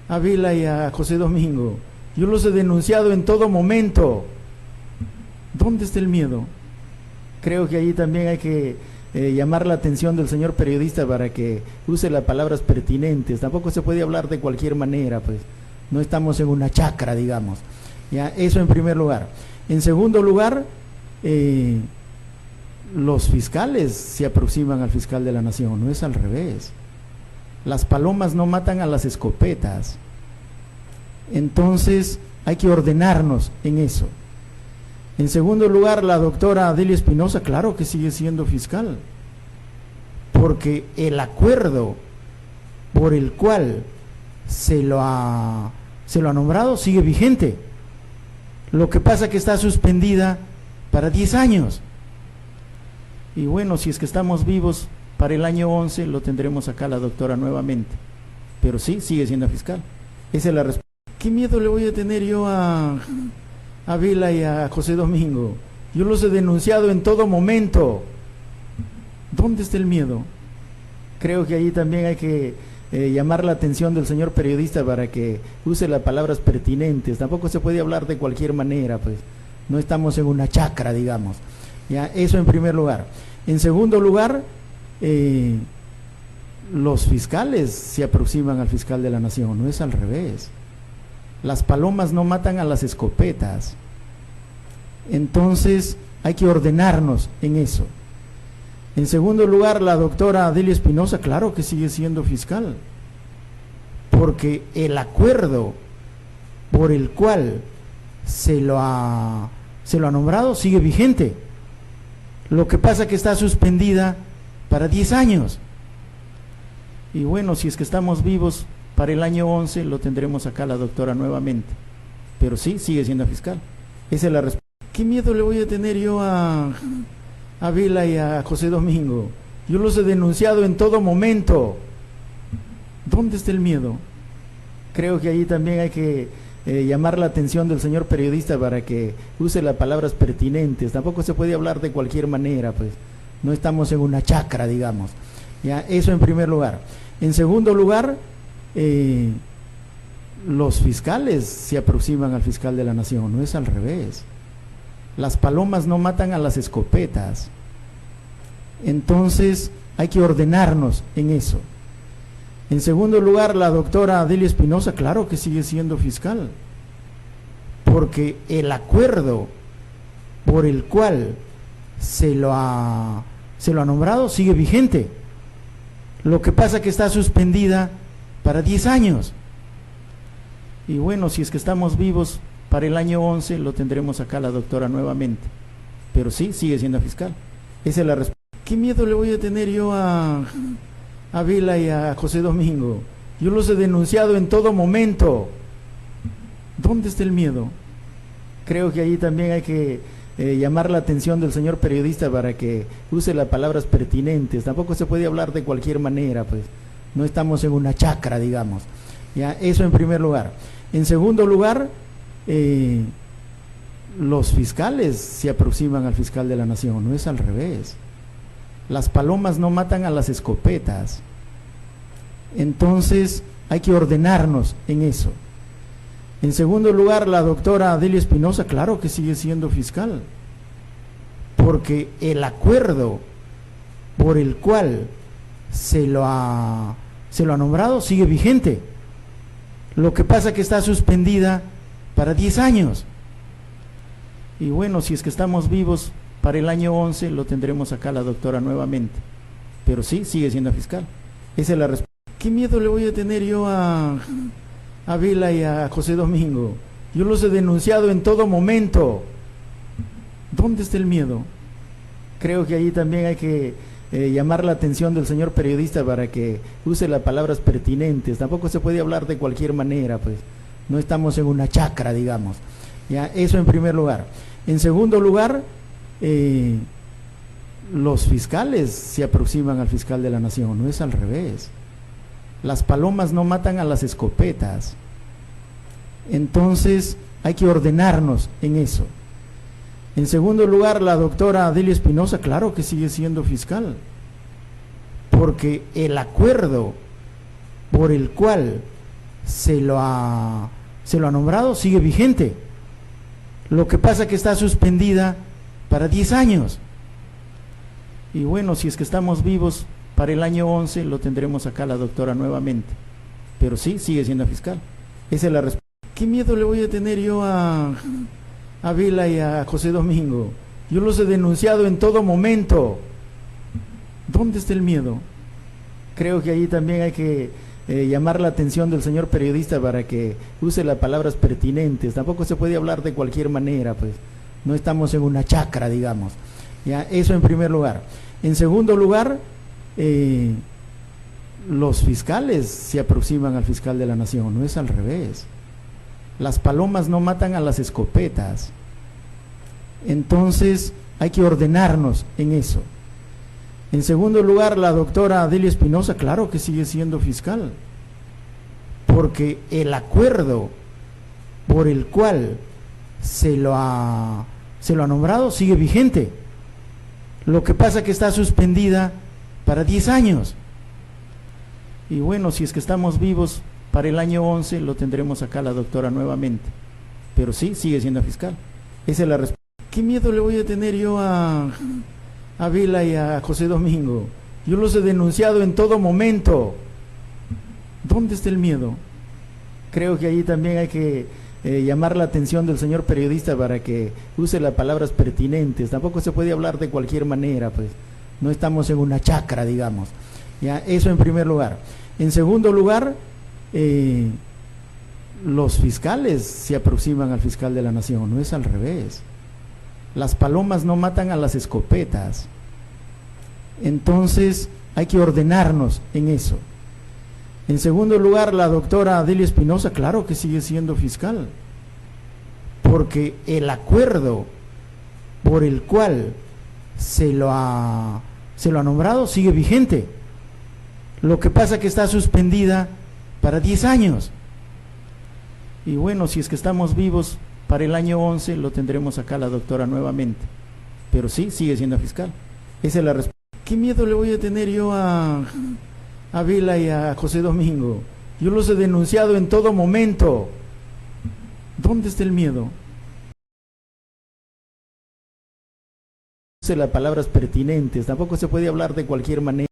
a Vila y a José Domingo. Yo los he denunciado en todo momento. ¿Dónde está el miedo? Creo que ahí también hay que llamar la atención del señor periodista para que use las palabras pertinentes. Tampoco se puede hablar de cualquier manera, pues. No estamos en una chacra, digamos. Ya, eso en primer lugar. En segundo lugar, los fiscales se aproximan al fiscal de la nación, no es al revés. Las palomas no matan a las escopetas. Entonces hay que ordenarnos en eso. En segundo lugar, la doctora Adelia Espinosa, claro que sigue siendo fiscal, porque el acuerdo por el cual se lo ha nombrado sigue vigente. Lo que pasa es que está suspendida para 10 años. Y bueno, si es que estamos vivos, para el año 11 lo tendremos acá la doctora nuevamente. Pero sí, sigue siendo fiscal. Esa es la respuesta. ¿Qué miedo le voy a tener yo a Vila y a José Domingo? Yo los he denunciado en todo momento. ¿Dónde está el miedo? Creo que ahí también hay que llamar la atención del señor periodista para que use las palabras pertinentes. Tampoco se puede hablar de cualquier manera, pues. No estamos en una chacra, digamos. Ya, eso en primer lugar. En segundo lugar, los fiscales se aproximan al fiscal de la nación, no es al revés. Las palomas no matan a las escopetas. Entonces hay que ordenarnos en eso. En segundo lugar, la doctora Adelia Espinosa, claro que sigue siendo fiscal, porque el acuerdo por el cual se lo ha nombrado sigue vigente. Lo que pasa es que está suspendida para 10 años. Y bueno, si es que estamos vivos, para el año 11 lo tendremos acá la doctora nuevamente. Pero sí, sigue siendo fiscal. Esa es la respuesta. ¿Qué miedo le voy a tener yo a Vila y a José Domingo? Yo los he denunciado en todo momento. ¿Dónde está el miedo? Creo que ahí también hay que llamar la atención del señor periodista para que use las palabras pertinentes. Tampoco se puede hablar de cualquier manera, pues. No estamos en una chacra, digamos. Ya, eso en primer lugar. En segundo lugar, los fiscales se aproximan al fiscal de la nación, no es al revés. Las palomas no matan a las escopetas. Entonces hay que ordenarnos en eso. En segundo lugar, la doctora Adelia Espinosa, claro que sigue siendo fiscal, porque el acuerdo por el cual se lo ha nombrado sigue vigente. Lo que pasa es que está suspendida para 10 años. Y bueno, si es que estamos vivos, para el año 11 lo tendremos acá la doctora nuevamente. Pero sí, sigue siendo fiscal. Esa es la respuesta. ¿Qué miedo le voy a tener yo a Vila y a José Domingo? Yo los he denunciado en todo momento. ¿Dónde está el miedo? Creo que ahí también hay que llamar la atención del señor periodista para que use las palabras pertinentes. Tampoco se puede hablar de cualquier manera, pues. No estamos en una chacra, digamos. Ya, eso en primer lugar. En segundo lugar, los fiscales se aproximan al fiscal de la nación, no es al revés. Las palomas no matan a las escopetas. Entonces hay que ordenarnos en eso. En segundo lugar, la doctora Adelia Espinosa, claro que sigue siendo fiscal, porque el acuerdo por el cual se lo ha nombrado sigue vigente. Lo que pasa es que está suspendida para 10 años. Y bueno, si es que estamos vivos, para el año 11 lo tendremos acá la doctora nuevamente. Pero sí, sigue siendo fiscal. Esa es la respuesta. ¿Qué miedo le voy a tener yo a Vila y a José Domingo? Yo los he denunciado en todo momento. ¿Dónde está el miedo? Creo que ahí también hay que llamar la atención del señor periodista para que use las palabras pertinentes. Tampoco se puede hablar de cualquier manera, pues. No estamos en una chacra, digamos. Ya, eso en primer lugar. En segundo lugar, los fiscales se aproximan al fiscal de la nación, no es al revés. Las palomas no matan a las escopetas. Entonces hay que ordenarnos en eso. En segundo lugar, la doctora Adelia Espinosa, claro que sigue siendo fiscal, porque el acuerdo por el cual se lo ha nombrado, sigue vigente. Lo que pasa que está suspendida para 10 años. Y bueno, si es que estamos vivos para el año 11, lo tendremos acá la doctora nuevamente. Pero sí, sigue siendo fiscal. Esa es la respuesta. ¿Qué miedo le voy a tener yo a Vela y a José Domingo? Yo los he denunciado en todo momento. ¿Dónde está el miedo? Creo que ahí también hay que llamar la atención del señor periodista para que use las palabras pertinentes. Tampoco se puede hablar de cualquier manera, pues. No estamos en una chacra, digamos. Ya, eso en primer lugar. En segundo lugar, los fiscales se aproximan al fiscal de la nación, no es al revés. Las palomas no matan a las escopetas. Entonces hay que ordenarnos en eso. En segundo lugar, la doctora Delia Espinosa, claro que sigue siendo fiscal, porque el acuerdo por el cual se lo ha nombrado sigue vigente. Lo que pasa que está suspendida para 10 años. Y bueno, si es que estamos vivos para el año 11, lo tendremos acá la doctora nuevamente. Pero sí, sigue siendo fiscal. Esa es la respuesta. ¿Qué miedo le voy a tener yo a Vela y a José Domingo? Yo los he denunciado en todo momento. ¿Dónde está el miedo? Creo que ahí también hay que llamar la atención del señor periodista para que use las palabras pertinentes. Tampoco se puede hablar de cualquier manera, pues. No estamos en una chacra, digamos. Ya, eso en primer lugar. En segundo lugar, los fiscales se aproximan al fiscal de la nación, no es al revés. Las palomas no matan a las escopetas. Entonces hay que ordenarnos en eso. En segundo lugar, la doctora Delia Espinosa, claro que sigue siendo fiscal, porque el acuerdo por el cual se lo ha nombrado sigue vigente. Lo que pasa que está suspendida para 10 años. Y bueno, si es que estamos vivos para el año 11, lo tendremos acá la doctora nuevamente. Pero sí, sigue siendo fiscal. Esa es la respuesta. ¿Qué miedo le voy a tener yo a Vela y a José Domingo? Yo los he denunciado en todo momento. ¿Dónde está el miedo? Use las palabras pertinentes. Tampoco se puede hablar de cualquier manera.